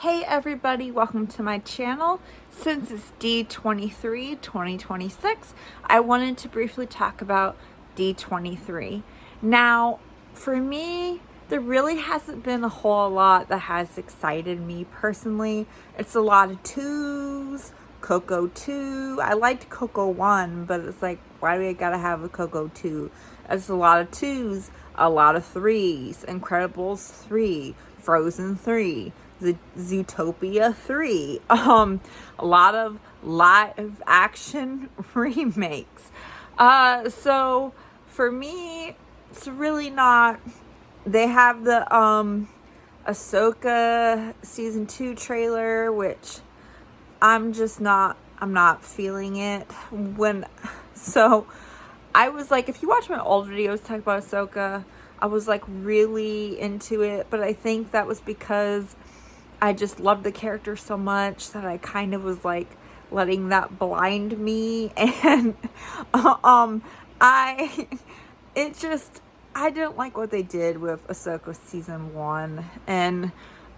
Hey everybody, welcome to my channel. Since it's D23 2026, I wanted to briefly talk about D23. Now, for me, there really hasn't been a whole lot that has excited me personally. It's a lot of twos, Coco 2. I liked Coco 1, but it's like, why do I gotta have a Coco 2? It's a lot of twos, a lot of threes, Incredibles 3, Frozen 3, Zootopia 3, a lot of live action remakes. So for me, it's really not. They have the Ahsoka season 2 trailer, which I'm not feeling it. So I was like, if you watch my old videos talk about Ahsoka, I was like really into it, but I think that was because I just loved the character so much that I kind of was like letting that blind me. And I it just I didn't like what they did with Ahsoka season 1, and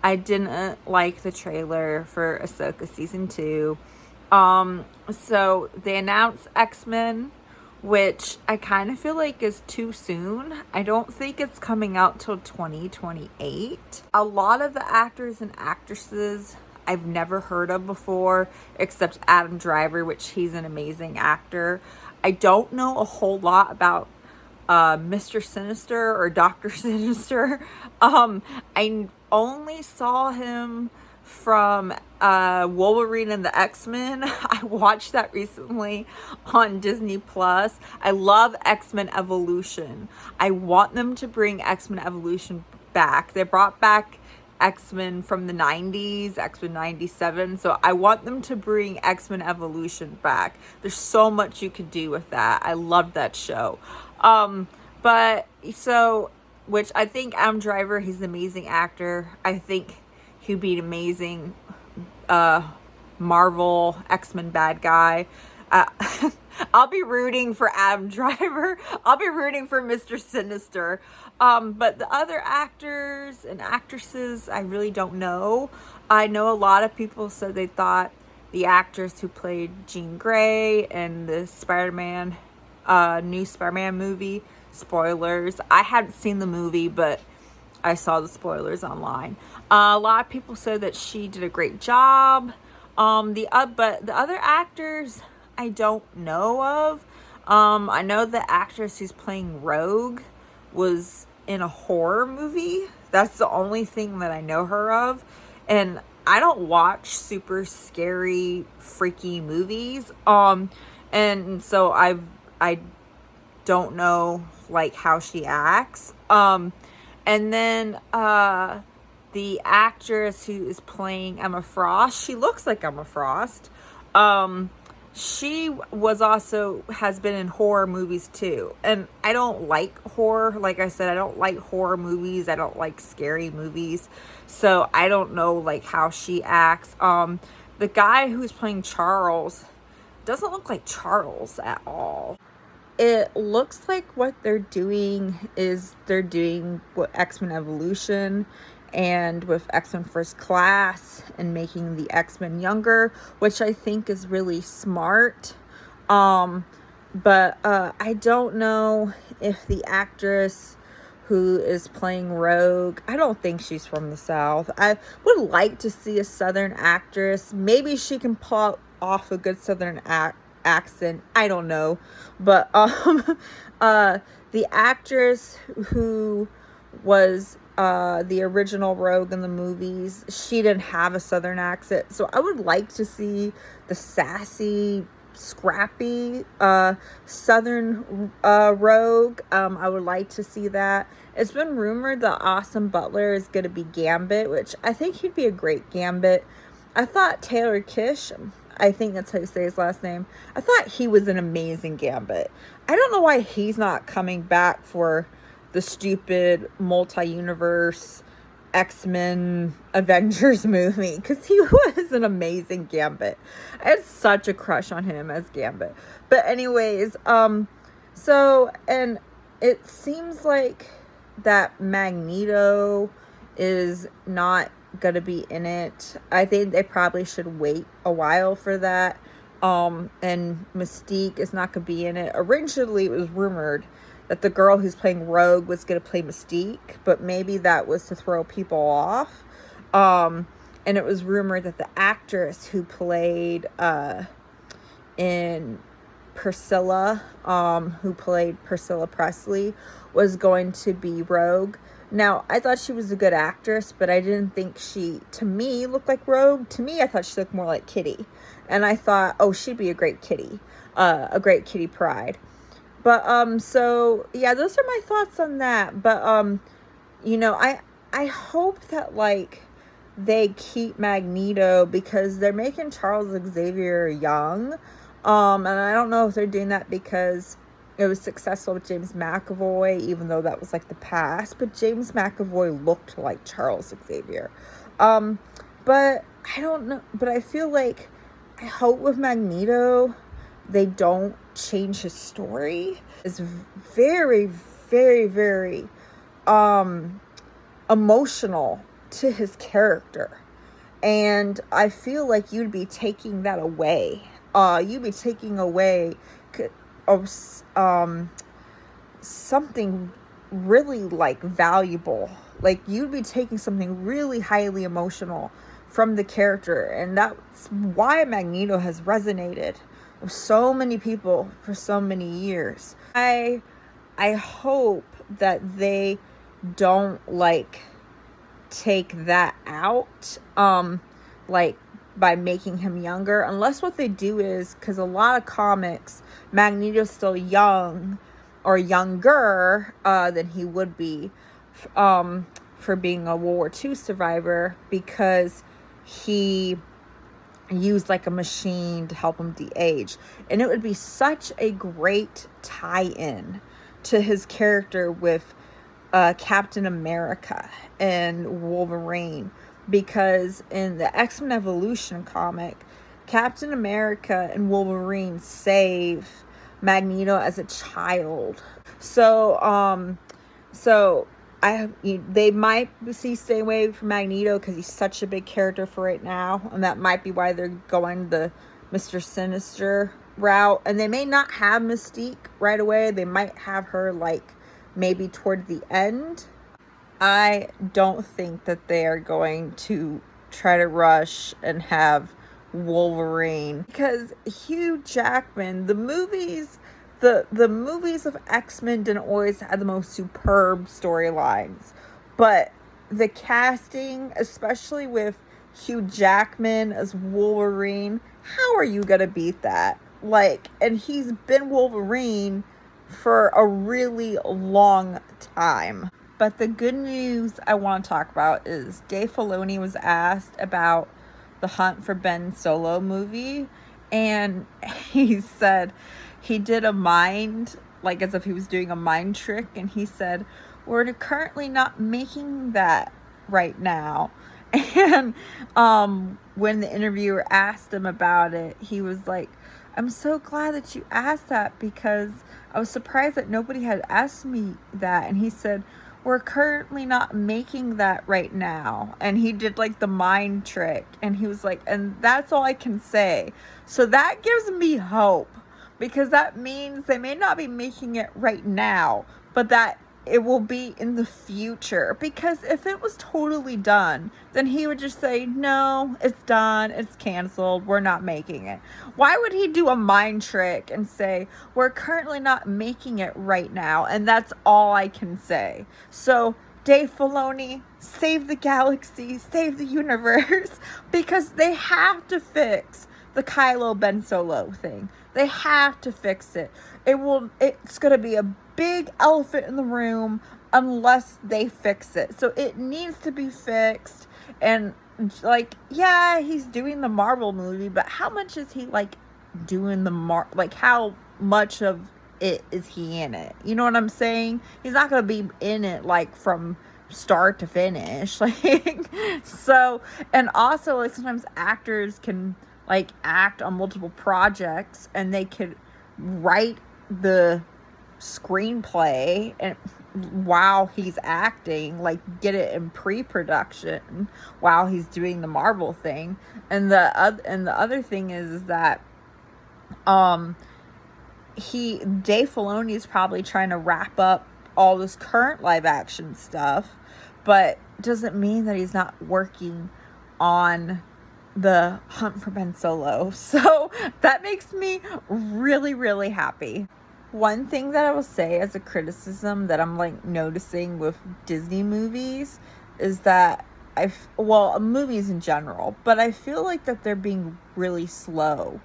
I didn't like the trailer for Ahsoka season 2. So they announced X-Men, which I kind of feel like is too soon. I don't think it's coming out till 2028. A lot of the actors and actresses I've never heard of before, except Adam Driver, which he's an amazing actor. I don't know a whole lot about Mr. Sinister or Dr. Sinister. I only saw him from Wolverine and the X-Men. I watched that recently on Disney Plus. I love X-Men Evolution. I want them to bring X-Men Evolution back. They brought back X-Men from the 90s, X-Men 97. So I want them to bring X-Men Evolution back. There's so much you could do with that. I love that show. Which I think Adam Driver, he's an amazing actor. I think he'd be an amazing Marvel X-Men bad guy. I'll be rooting for Adam Driver. I'll be rooting for Mr. Sinister. But the other actors and actresses, I really don't know. I know a lot of people said they thought the actress who played Jean Grey in the Spider-Man, new Spider-Man movie, spoilers. I hadn't seen the movie, but I saw the spoilers online. A lot of people said that she did a great job. But the other actors I don't know of. I know the actress who's playing Rogue was in a horror movie. That's the only thing that I know her of. And I don't watch super scary, freaky movies. And so I don't know like how she acts. And then the actress who is playing Emma Frost, she looks like Emma Frost. She has been in horror movies too. And I don't like horror. Like I said, I don't like horror movies. I don't like scary movies. So I don't know like how she acts. The guy who's playing Charles doesn't look like Charles at all. It looks like what they're doing what X-Men Evolution and with X-Men First Class and making the X-Men younger, which I think is really smart. But I don't know if the actress who is playing Rogue, I don't think she's from the South. I would like to see a Southern actress. Maybe she can pull off a good Southern accent. I don't know. But the actress who was the original Rogue in the movies, she didn't have a Southern accent. So I would like to see the sassy, scrappy Southern Rogue. I would like to see that. It's been rumored that Austin Butler is going to be Gambit, which I think he'd be a great Gambit. I thought Taylor Kish, I think that's how you say his last name, I thought he was an amazing Gambit. I don't know why he's not coming back for the stupid multi-universe X-Men Avengers movie, because he was an amazing Gambit. I had such a crush on him as Gambit. But anyways, and it seems like that Magneto is not gonna be in it. I think they probably should wait a while for that. And Mystique is not gonna be in it. Originally, it was rumored that the girl who's playing Rogue was gonna play Mystique, but maybe that was to throw people off. And it was rumored that the actress who played in Priscilla, who played Priscilla Presley, was going to be Rogue. Now, I thought she was a good actress, but I didn't think she, to me, looked like Rogue. To me, I thought she looked more like Kitty. And I thought, oh, she'd be a great Kitty. A great Kitty Pryde. But, so, yeah, those are my thoughts on that. But, you know, I hope that, like, they keep Magneto, because they're making Charles Xavier young. And I don't know if they're doing that because it was successful with James McAvoy, even though that was like the past. But James McAvoy looked like Charles Xavier. But I don't know. But I feel like, I hope with Magneto, they don't change his story. It's very, very, very emotional to his character. And I feel like you'd be taking that away. You'd be taking away something really, like, valuable. Like, you'd be taking something really highly emotional from the character. And that's why Magneto has resonated with so many people for so many years. I hope that they don't, like, take that out, like, by making him younger, unless what they do is, because a lot of comics, Magneto's still young or younger than he would be for being a World War II survivor, because he used like a machine to help him de-age. And it would be such a great tie-in to his character with Captain America and Wolverine, because in the X-Men Evolution comic, Captain America and Wolverine save Magneto as a child. So they might stay away from Magneto because he's such a big character for right now, and that might be why they're going the Mr. Sinister route. And they may not have Mystique right away. They might have her, like, maybe toward the end. I don't think that they are going to try to rush and have Wolverine, because Hugh Jackman, the movies of X-Men didn't always have the most superb storylines, but the casting, especially with Hugh Jackman as Wolverine, how are you gonna beat that? Like, and he's been Wolverine for a really long time. But the good news I want to talk about is Dave Filoni was asked about the Hunt for Ben Solo movie, and he said he did a mind, like as if he was doing a mind trick, and he said, we're currently not making that right now. And when the interviewer asked him about it, he was like, I'm so glad that you asked that, because I was surprised that nobody had asked me that. And he said, we're currently not making that right now. And he did like the mind trick, and he was like, and that's all I can say. So that gives me hope, because that means they may not be making it right now, but that it will be in the future. Because if it was totally done, then he would just say, no, it's done, it's canceled, we're not making it. Why would he do a mind trick and say, we're currently not making it right now, and that's all I can say? So Dave Filoni, save the galaxy, save the universe, because they have to fix the Kylo Ben Solo thing. They have to fix it. It's going to be a big elephant in the room unless they fix it. So it needs to be fixed. And, like, yeah, he's doing the Marvel movie, but how much is he, like, doing like, how much of it is he in it? You know what I'm saying? He's not going to be in it, like, from start to finish. Like, so, and also, like, sometimes actors can, like, act on multiple projects, and they could write the screenplay and while he's acting, like get it in pre-production while he's doing the Marvel thing. And the other thing is that Dave Filoni is probably trying to wrap up all this current live action stuff, but doesn't mean that he's not working on the Hunt for Ben Solo. So that makes me really, really happy. One thing that I will say as a criticism that I'm like noticing with Disney movies is that movies in general, but I feel like that they're being really slow,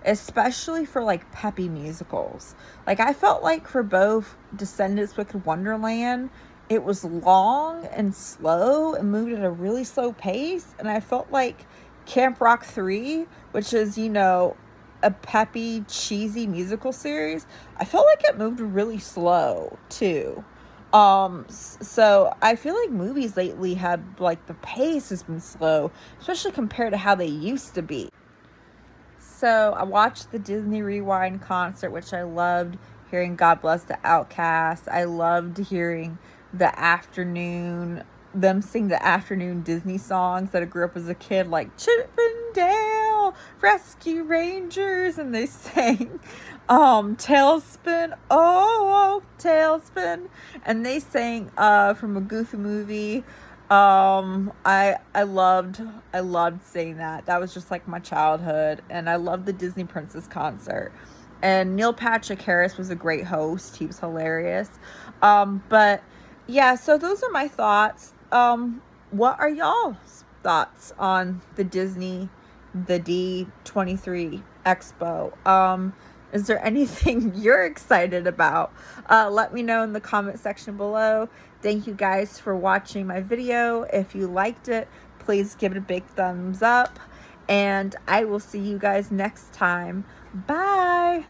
especially for like peppy musicals. Like I felt like for both Descendants, Wicked Wonderland, it was long and slow and moved at a really slow pace. And I felt like Camp Rock 3, which is, you know, a peppy, cheesy musical series, I felt like it moved really slow too. So I feel like movies lately have, like, the pace has been slow, especially compared to how they used to be. So I watched the Disney Rewind concert, which I loved hearing God Bless the Outcast. I loved hearing them sing the afternoon Disney songs that I grew up as a kid, like Chippendale Rescue Rangers, and they sang Tailspin, oh Tailspin, and they sang from a Goofy movie. I loved saying that. That was just like my childhood, and I loved the Disney Princess concert. And Neil Patrick Harris was a great host. He was hilarious. But yeah, so those are my thoughts. What are y'all's thoughts on the Disney, the D23 expo? Is there anything you're excited about? Let me know in the comment section below. Thank you guys for watching my video. If you liked it, please give it a big thumbs up. And I will see you guys next time. Bye.